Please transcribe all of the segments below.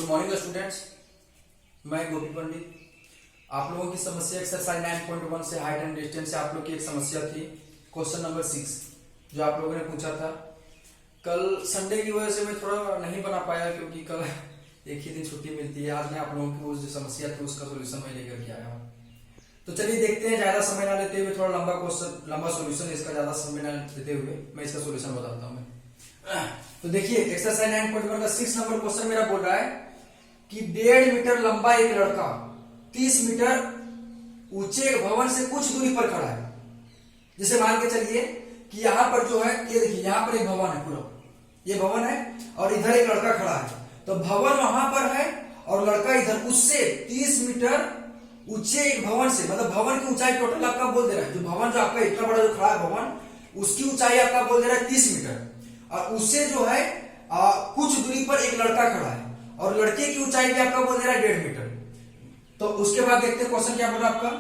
Good morning students, मैं गोपी पंडित। आप लोगों की समस्या एक्सरसाइज 9.1 से हाइट एंड डिस्टेंस से आप लोग की एक समस्या थी, क्वेश्चन नंबर 6 जो आप लोगों ने पूछा था। कल संडे की वजह से मैं थोड़ा नहीं बना पाया क्योंकि कल एक ही दिन छुट्टी मिलती है। आज मैं आप लोगों की वो जो समस्या थी उसका सोल्यूशन मैं लेकर के आया हूँ। तो चलिए देखते हैं, ज्यादा समय ना लेते हुए, थोड़ा लंबा क्वेश्चन, लंबा सोल्यूशन, इसका ज्यादा समय ना लेते हुए मैं इसका सोल्यूशन बताता हूँ। तो देखिए एक्सरसाइज 9.1 का 6 नंबर क्वेश्चन मेरा बोल रहा है कि 1.5 मीटर लंबा एक लड़का 30 मीटर ऊंचे एक भवन से कुछ दूरी पर खड़ा है। जैसे मान के चलिए कि यहाँ पर जो है, ये देखिए यहाँ पर एक भवन है, पूरा ये भवन है और इधर एक लड़का खड़ा है। तो भवन वहां पर है और लड़का इधर, उससे 30 मीटर ऊंचे एक भवन से, मतलब भवन की ऊंचाई टोटल आपका बोल दे रहा है, जो भवन जो आपका इतना बड़ा जो खड़ा है भवन, उसकी ऊंचाई आपका बोल दे रहा है 30 मीटर और उससे जो है कुछ दूरी पर एक लड़का खड़ा है और लड़के की ऊंचाई भी आपका बोल दे रहा है 1.5 मीटर। तो उसके बाद देखते हैं क्वेश्चन क्या बोला आपका।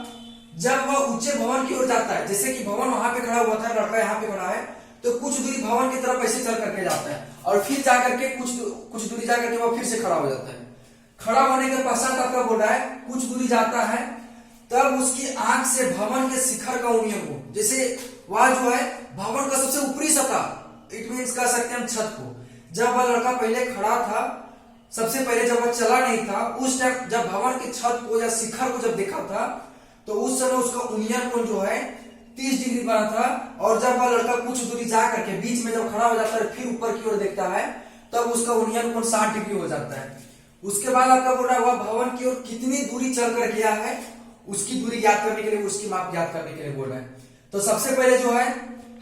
जब वह ऊंचे भवन की ओर जाता है, जैसे कि भवन वहां पे खड़ा हुआ था, लड़का यहाँ पे खड़ा है, तो कुछ दूरी भवन की तरफ ऐसे चल करके जाता है और फिर जाकर के कुछ दूरी जाकर के वह फिर से खड़ा हो जाता है। खड़ा होने के पश्चात आपका बोल रहा है कुछ दूरी जाता है, तब उसकी आंख से भवन के शिखर का उन्नयन हो, जैसे वह जो है भवन का सबसे ऊपरी सतह, इट मीन्स कह सकते हैं हम छत को। जब वह लड़का पहले खड़ा था, सबसे पहले जब वह चला नहीं था, उस टाइम जब भवन की छत को या शिखर को जब देखा था, तो उस समय उसका उन्नयन कोण जो है 30 डिग्री बना था। और जब वह लड़का कुछ दूरी जा करके बीच में जब खड़ा हो जाता है, फिर ऊपर की ओर देखता है, तब उसका उन्नयन कोण 60 डिग्री हो जाता है। उसके बाद आपका बोल रहा है वह भवन की ओर कितनी दूरी चल कर गया है, उसकी दूरी ज्ञात करने के लिए, उसकी माप ज्ञात करने के लिए बोल रहा है। तो सबसे पहले जो है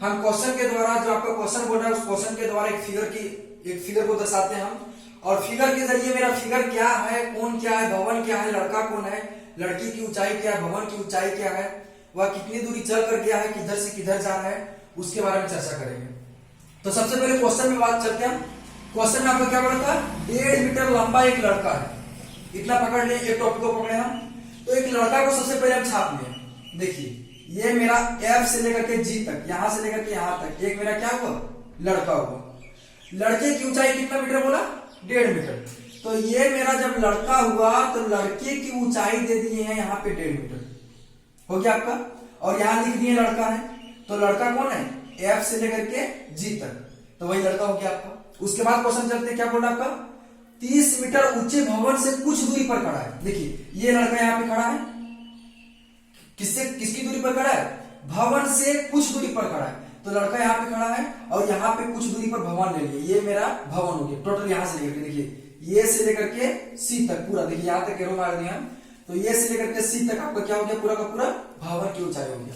हम क्वेश्चन के द्वारा, जो आपका क्वेश्चन बोल रहा है उस क्वेश्चन के द्वारा एक फिगर को दर्शाते हैं हम, और फिगर के जरिए मेरा फिगर क्या है, कौन क्या है, भवन क्या है, लड़का कौन है, लड़की की ऊंचाई क्या है, भवन की ऊंचाई क्या है, वह कितनी दूरी चल कर गया है, किधर से किधर जा रहा है, उसके बारे में चर्चा करेंगे। तो सबसे पहले क्वेश्चन में बात चलते हैं। क्वेश्चन में आपको क्या बोला था, 1.5 मीटर लंबा एक लड़का है, इतना पकड़ ले, एक टॉपिक को पकड़े हम। तो एक लड़का को सबसे पहले हम छाप लें। देखिए ये मेरा F से लेकर के G तक, यहां से लेकर के यहां तक एक मेरा क्या हुआ, लड़का हुआ। लड़के की ऊंचाई कितना मीटर बोला, 1.5 मीटर। तो ये मेरा जब लड़का हुआ तो लड़के की ऊंचाई दे दिए हैं यहाँ पे 1.5 मीटर, हो गया आपका। और यहां लिख दिए लड़का है, तो लड़का कौन है, F से लेकर के G तक, तो वही लड़का हो गया आपका। उसके बाद क्वेश्चन चलते क्या बोला आपका, 30 मीटर ऊंचे भवन से कुछ दूरी पर खड़ा है। देखिए ये लड़का यहाँ पे खड़ा है, किसकी दूरी पर खड़ा है, भवन से कुछ दूरी पर खड़ा है। तो लड़का यहाँ पे खड़ा है और यहाँ पे कुछ दूरी पर भवन ले लिया, ये मेरा भवन हो गया टोटल। यहाँ से लेकर के देखिए, ये से लेकर के सी तक पूरा, देखिए यहाँ तक एरो मार दिया, तो ये से लेकर के सी तक आपका क्या हो गया, पूरा का पूरा भवन की ऊंचाई हो गया।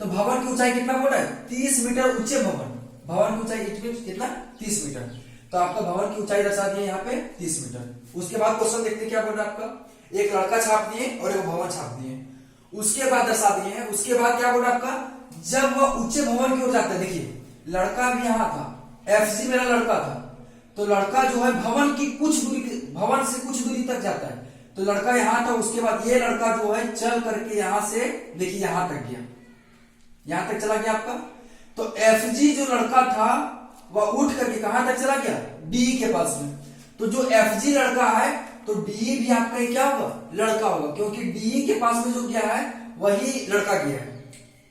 तो भवन की ऊंचाई कितना बोला है, 30 मीटर ऊंचे भवन, भवन की ऊंचाई कितना, 30 मीटर। तो आपका भवन की ऊंचाई दर्शा दिए यहाँ पे 30 मीटर। उसके बाद क्वेश्चन देखते क्या बोल रहा है आपका, एक लड़का छाप दिए और एक भवन छाप दिए, उसके बाद दर्शा दिए हैं। उसके बाद क्या बोल रहा है आपका, जब वह ऊंचे भवन की ओर जाता है, देखिए लड़का भी यहाँ था, FG मेरा लड़का था, तो लड़का जो है भवन की कुछ दूरी, भवन से कुछ दूरी तक जाता है। तो लड़का यहाँ था, उसके बाद ये लड़का जो है चल करके यहाँ से देखिए यहाँ तक गया, यहाँ तक चला गया आपका। तो FG जो लड़का था वह उठ करके कहां तक चला गया, DE के पास में। तो जो FG लड़का है तो DE भी आपका क्या होगा, लड़का होगा, क्योंकि DE के पास में जो गया है वही लड़का गया है।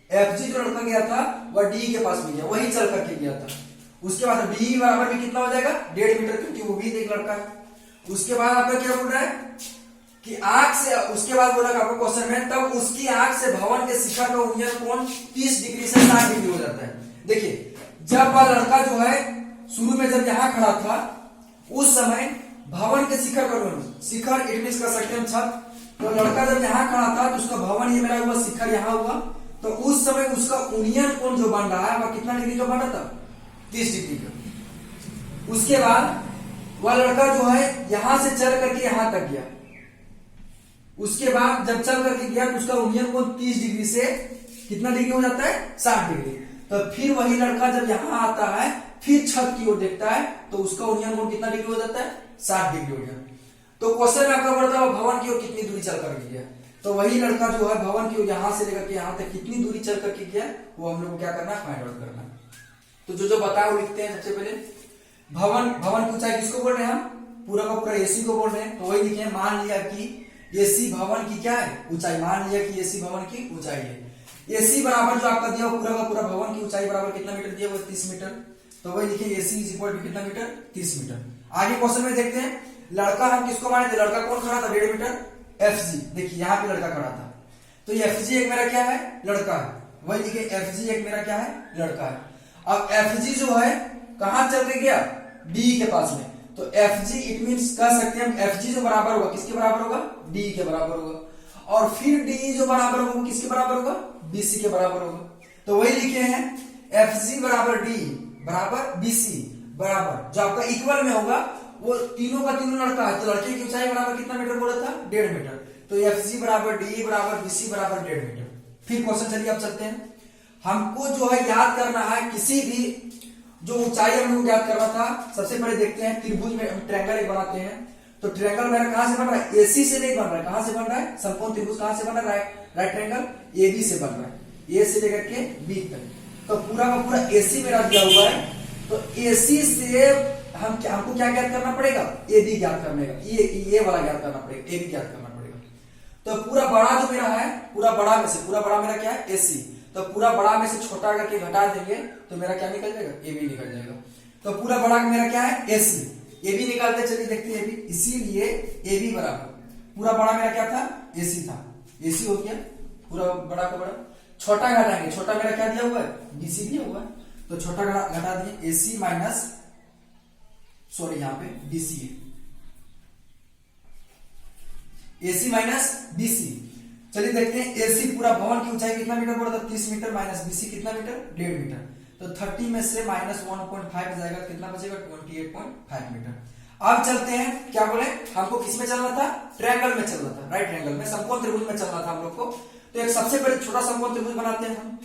FG जो लड़का गया था वह DE के पास में गया, वही चल करके गया था। उसके बाद DE बराबर में कितना हो जाएगा, 1.5 मीटर, क्योंकि वो भी एक लड़का है। उसके बाद आपका क्या बोल रहा है कि आंख से, उसके बाद बोला आपको क्वेश्चन में, तब उसकी आंख से भवन के शिखर का उन्नयन कोण 30 डिग्री से 60 डिग्री हो जाता है। देखिए जब वह लड़का जो है शुरू में जब यहाँ खड़ा था, उस समय भवन के शिखर का, शिखर इट मींस कर सकते हैं छत। तो लड़का जब यहाँ खड़ा था तो उसका भवन ये मेरा हुआ, शिखर यहाँ हुआ, तो उस समय उसका उन्नयन कोण जो बन रहा है वह कितना डिग्री का बन रहा था, 30 डिग्री का। उसके बाद वह लड़का जो है यहां से चल करके यहां तक गया, उसके बाद जब चल करके गया तो उसका उन्नयन कोण 30 डिग्री से कितना डिग्री हो जाता है, 60 डिग्री। तो फिर वही लड़का जब यहाँ आता है, फिर छत की ओर देखता है, तो उसका उन्नयन कोण कितना डिग्री हो जाता है, 60 डिग्री हो गया। तो क्वेश्चन में आपका बढ़ता है भवन की ओर कितनी दूरी चल करके गया, तो वही लड़का जो है भवन की ओर यहां से लेकर के यहां तक कितनी दूरी चल करके गया, वो हम लोग को क्या करना है, फाइंड आउट करना है। तो जो बताया वो लिखते हैं। सबसे पहले भवन की ऊंचाई किसको बोल रहे हैं हम, पूरा का पूरा एसी को बोल रहे हैं, तो वही लिखे मान लिया कि एसी भवन की क्या है ऊंचाई, मान लिया कि एसी भवन की ऊंचाई है। एसी बराबर जो आपका दिया वो पूरा का पूरा भवन की ऊंचाई बराबर कितना मीटर दिया वो 30 मीटर, तो वही लिखिए एसी इज इक्वल टू कितना मीटर 30 मीटर। आगे क्वेश्चन में देखते हैं, लड़का हम किसको माने थे, लड़का कौन खड़ा था 1.5 मीटर, एफजी। देखिए यहाँ पे लड़का खड़ा था, तो एफजी एक मेरा क्या है लड़का है, वही लिखिए एफजी एक मेरा क्या है लड़का है। अब एफजी जो है कहां चल के गया डी के पास में, तो एफजी इट मींस कह सकते हैं हम एफजी जो बराबर होगा किसके बराबर होगा डी के बराबर होगा, और फिर डी जो बराबर होगा वो किसके बराबर होगा बीसी के बराबर होगा। तो वही लिखे हैं एफजी बराबर डी बराबर बीसी बराबर जो आपका इक्वल में होगा वो तीनों का तीनों लड़का है, तो लड़के की ऊंचाई बराबर कितना मीटर बोला था 1.5 मीटर, तो एफजी बराबर डी बराबर बीसी बराबर 1.5 मीटर। फिर क्वेश्चन चलिए अब चलते हैं, हमको जो है याद करना है किसी भी जो ऊंचाई हमको याद करना था। सबसे पहले देखते हैं त्रिभुज में हम ट्रायंगल एक बनाते हैं, तो ट्रायंगल मेरा कहां से बन रहा है एसी से नहीं बन रहा है, कहां से बन रहा है समकोण त्रिभुज कहां से बन रहा है राइट ट्रायंगल एबी से बन रहा है, ए से लेकर के बी तक, तो पूरा का पूरा एसी मेरा दिया हुआ है, तो एसी से हमको क्या ज्ञात करना पड़ेगा एबी ज्ञात करने का, ये वाला ज्ञात करना पड़ेगा, एबी ज्ञात करना पड़ेगा। तो पूरा बड़ा जो मेरा है पूरा बड़ा में से पूरा बड़ा मेरा क्या है एसी, तो पूरा बड़ा में से छोटा करके घटा देंगे तो मेरा क्या निकल जाएगा एबी निकल जाएगा। तो पूरा बड़ा मेरा क्या है एसी, एबी निकालते चलिए देखते हैं एबी, इसीलिए एबी बराबर पूरा बड़ा मेरा क्या था एसी था, एसी हो गया पूरा बड़ा का बड़ा, छोटा घटाएंगे छोटा मेरा क्या दिया हुआ है बीसी दिया हुआ है, तो छोटा घटा दिए एसी माइनस सॉरी यहाँ पे बीसी एसी माइनस बीसी। चलिए देखते हैं एसी पूरा भवन की ऊंचाई कितना मीटर बोला था 30 मीटर माइनस बीसी कितना मीटर 1.5 मीटर, तो 30 में से माइनस 1.5 जाएगा कितना बचेगा 28.5 मीटर। अब चलते हैं क्या बोले हमको किस में चलना था ट्रायंगल में चलना था, राइट ट्रायंगल में समकोण त्रिभुज में चलना था हम लोग को। तो एक सबसे पहले छोटा समकोण त्रिभुज बनाते हैं हम,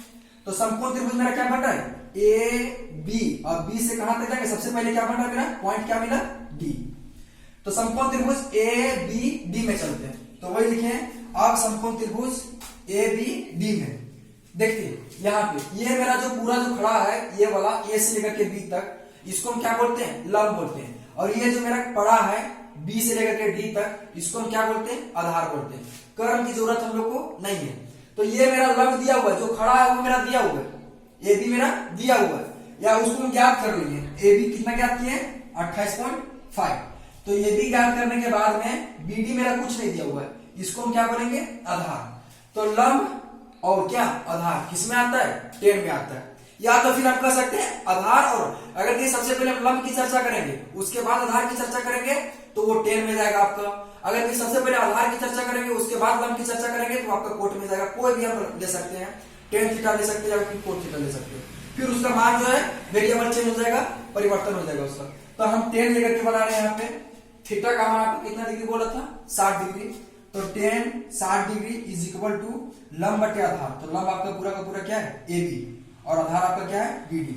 तो समकोण त्रिभुज मेरा क्या बन रहा है ए बी, और बी से कहां तक जाएंगे सबसे पहले क्या बन रहा है मेरा पॉइंट क्या मिला डी, तो समकोण त्रिभुज ए बी डी में चलते हैं, तो वही लिखे अब समकोण त्रिभुज ए बी डी में देखिए यहाँ पे ये मेरा जो पूरा जो खड़ा है ये वाला ए से लेकर के बी तक इसको हम क्या बोलते हैं लंब बोलते हैं, और ये जो मेरा पड़ा है बी से लेकर के डी तक इसको हम क्या बोलते हैं आधार बोलते हैं, कर्म की जरूरत हम लोग को नहीं है। तो ये मेरा लंब दिया हुआ है जो खड़ा है वो मेरा दिया हुआ है, ए बी मेरा दिया हुआ है, या उसको हम ज्ञात कर लेंगे ए बी कितना ज्ञात किए 28.5, तो ये भी ज्ञात करने के बाद में बी डी मेरा कुछ नहीं दिया हुआ है, इसको हम क्या बोलेंगे आधार। तो लंब और क्या आधार किसमें आता है 10 में आता है, या तो फिर आप कह सकते हैं आधार, और अगर ये सबसे पहले हम लंब की चर्चा करेंगे उसके बाद आधार की चर्चा करेंगे तो वो 10 में जाएगा आपका, अगर कि सबसे पहले आधार की चर्चा करेंगे उसके बाद लंब की चर्चा करेंगे तो आपका कोट में जाएगा, कोई भी हम ले सकते हैं 10 थीटा ले सकते हैं या फिर कोट थीटा ले सकते हैं, फिर उसका मान जो है वेरिएबल चेंज हो जाएगा परिवर्तन हो जाएगा उसका। तो हम 10 लेकर के बना रहे हैं यहाँ पे, थीटा का मान आपको कितना डिग्री बोला था 60 डिग्री, तो 10 60 डिग्री इज इक्वल टू लंब बटे आधार, तो लंब आपका पूरा का पूरा क्या है ए बी और आधार आपका क्या है बी डी,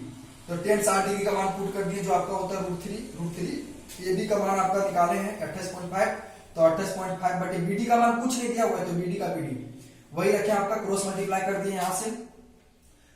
तो 10 60 डिग्री का मान पुट कर दिए जो आपका होता है √3 ए बी का मान आपका निकाले हैं 28.5, तो 28.5 बटे बी डी का मान कुछ नहीं दिया हुआ है तो बी डी का बी डी वही रखे आपका क्रॉस मल्टीप्लाई कर दिए यहाँ से,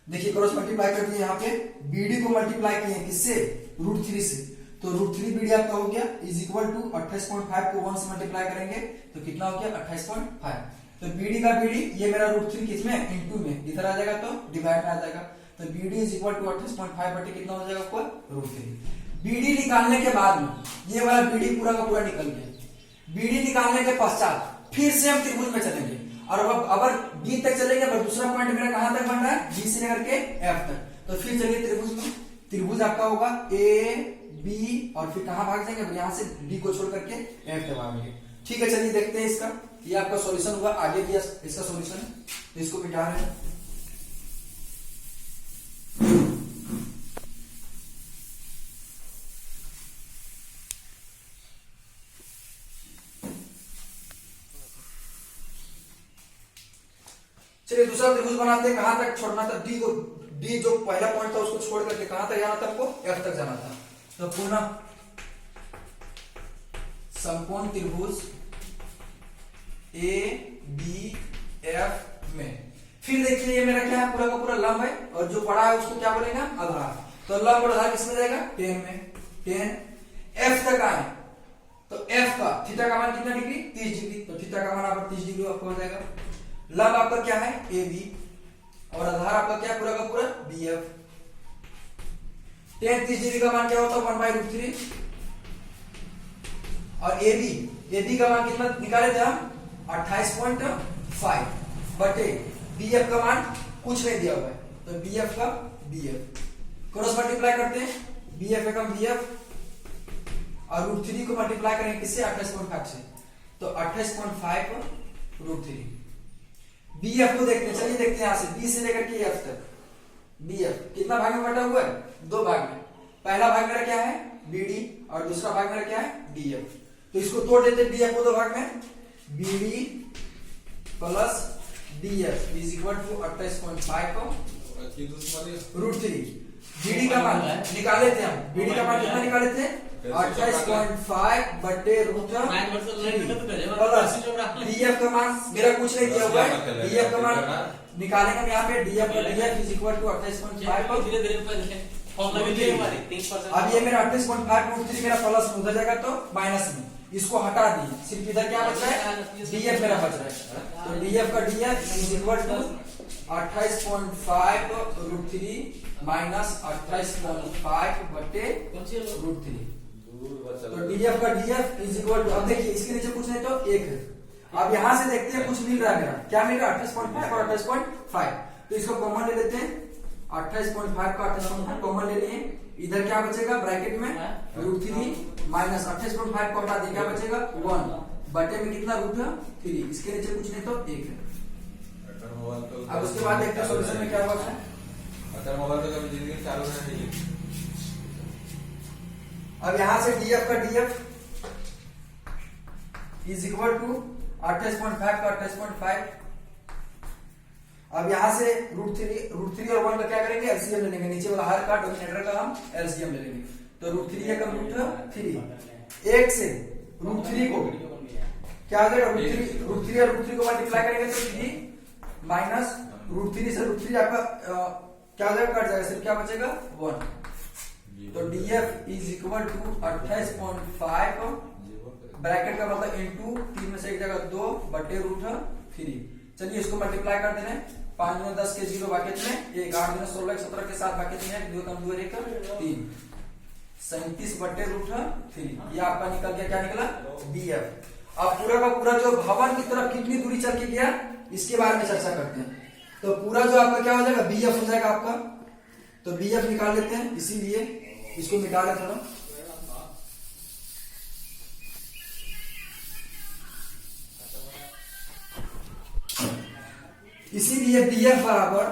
देखिए क्रॉस मल्टीप्लाई कर दिए यहाँ पे बीडी को मल्टीप्लाई किए किससे √3 से, तो √3 बीडी आपका हो गया इज इक्वल टू 28.5 को 1 से मल्टीप्लाई करेंगे तो कितना हो गया 28.5, तो बीडी का बीडी ये मेरा √3 किसमें इनटू में इधर आ जाएगा तो डिवाइड में आ जाएगा, तो बीडी इज इक्वल टू 28.5 बटे कितना हो जाएगा आपका √3। बीडी निकालने के बाद में ये वाला बीडी पूरा का पूरा निकल गया, बीडी निकालने के पश्चात फिर से हम त्रिभुज में चलेंगे, और अब अगर बी तक चलेंगे पर दूसरा पॉइंट मेरा कहां तक बन रहा है बी से लेकर के एफ तक, तो फिर चलिए त्रिभुज में, त्रिभुज आपका होगा ए बी और फिर कहां भाग जाएंगे यहां से डी को छोड़ करके एफ तक भागेंगे। ठीक है चलिए देखते हैं इसका, ये आपका सॉल्यूशन होगा, आगे भी इसका सॉल्यूशन है, तो इसको मिटा रहे हैं। चलिए दूसरा त्रिभुज बनाते हैं, कहां तक छोड़ना था डी को, डी जो पहला पॉइंट था उसको छोड़ करके कहां तक जाना था हमको एफ तक जाना था, तो पुनः समकोण त्रिभुज ए बी एफ में फिर देखिए ये मेरा क्या है पूरा का पूरा लंब है और जो पड़ा है उसको क्या बोलेगा आधार, तो लंब और आधार किसमें जाएगा 10 में, 10 एफ तक आए थीटा का मान कितना डिग्री 30 डिग्री, तो थीटा का मान आपका 30 डिग्री आपको हो जाएगा। लंब आपका क्या है AB और आधार आपका क्या पूरा का पूरा BF। tan 30 डिग्री का मान क्या होता है 1/√3 और AB का मान कितना निकाले थे हम 28.5 बटे BF का मान कुछ नहीं दिया हुआ है, तो BF का BF क्रॉस मल्टीप्लाई करते हैं, BF का BF और √3 को मल्टीप्लाई करेंगे किससे 28.5 से, तो 28.5 √3। BF को देखते हैं, चलिए देखते हैं यहां से B से लेकर के F तक। BF कितना भाग में बटा हुआ है 2 भाग में, पहला भाग मेरा क्या है BD और दूसरा भाग मेरा क्या है DF, तो इसको तोड़ देते हैं BF को 2 भाग में, BD plus DF is equal to 28.5 √3। BD का मान निकाले थे हम, BD का मान कितना निकाले थे 28.5 बटे √3 प्लस DF का मान मेरा कुछ नहीं दिया हुआ है, DF का मान निकालेंगे हम यहाँ पे, DF का DF इज इक्वल टू 28.5। अब ये मेरा 28.5 √3 मेरा प्लस में उधर जाएगा तो माइनस में, इसको हटा दिए, सिर्फ इधर क्या बच रहा है DF मेरा बच रहा है, तो DF का DF is equal to 28.5 √3 minus 28.5 बटे √3, तो DF का DF इज इक्वल टू, अब देखिए इसके नीचे कुछ नहीं तो 1 है। अब यहां से देखते हैं कुछ मिल रहा है मेरा, क्या मिल रहा है 28.5 और 28.5, तो इसको कॉमन ले लेते हैं, 28.5 का 28.5 कॉमन ले लिए, इधर क्या बचेगा ब्रैकेट में √3 माइनस 28.5 को हटा दें क्या बचेगा 1 बटे में कितना √3, इसके नीचे कुछ नहीं तो 1 है। अब उसके बाद देखते हैं सॉल्यूशन में क्या होगा। अब यहां से DF का DF इज इक्वल टू 28.5 का 28.5, अब यहां से √3 और 1 का क्या करेंगे एलसीएम ले लेंगे, नीचे वाला हर का डोमिनेटर का हम एलसीएम ले लेंगे, तो √3 का √3 1 से √3 को क्या आ जाएगा √3 और √3 को मल्टीप्लाई करेंगे तो 3 माइनस √3 से √3 आपका क्या हो जाएगा कट जाएगा, सिर्फ क्या बचेगा 1, तो DF is equal to 28.5 bracket का मतलब इनटू 3 में से एक जगह 2 बटे √3। चलिए इसको मल्टीप्लाई कर देना, 5 में 10 के 0 बाकी में 1, 8 में 16 के 17 के 7 बाकी में 2 कम 2 1 3 37 बटे √3, ये आपका निकल गया, क्या निकला DF। अब पूरा का पूरा जो भवन की तरफ कितनी दूरी चल के गया इसके बारे में चर्चा करते हैं, तो पूरा जो आपका क्या हो जाएगा BF हो जाएगा आपका, तो BF निकाल लेते हैं, इसीलिए इसको मिटा लेते हैं, इसीलिए BF बराबर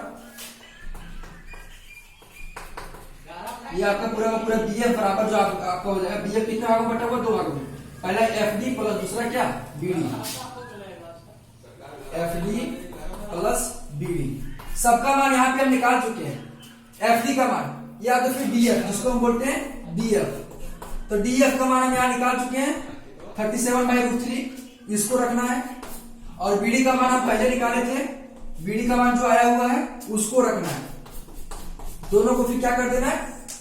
ये आपका पूरा का पूरा BF बराबर जो आपका हो जाएगा, BF कितने भागों में बटा हुआ 2 भागों में, पहला FD प्लस दूसरा क्या BD, FD प्लस BD, सबका मान यहाँ पे हम निकाल चुके हैं, FD का मान या तो फिर DF जिसको हम बोलते हैं DF, तो DF का मान हम यहाँ निकाल चुके हैं 37/√3, इसको रखना है, और BD का मान हम पहले निकाले थे, BD का मान जो आया हुआ है उसको रखना है, दोनों को फिर क्या कर देना है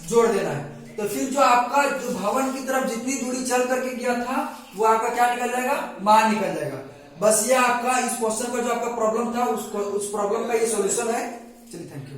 जोड़ देना है, तो फिर जो आपका जो भवन की तरफ जितनी दूरी चल करके गया था वो आपका क्या निकल जाएगा मान निकल जाएगा। बस ये आपका इस क्वेश्चन का जो आपका प्रॉब्लम था उस प्रॉब्लम का ये सॉल्यूशन है। चलिए थैंक यू।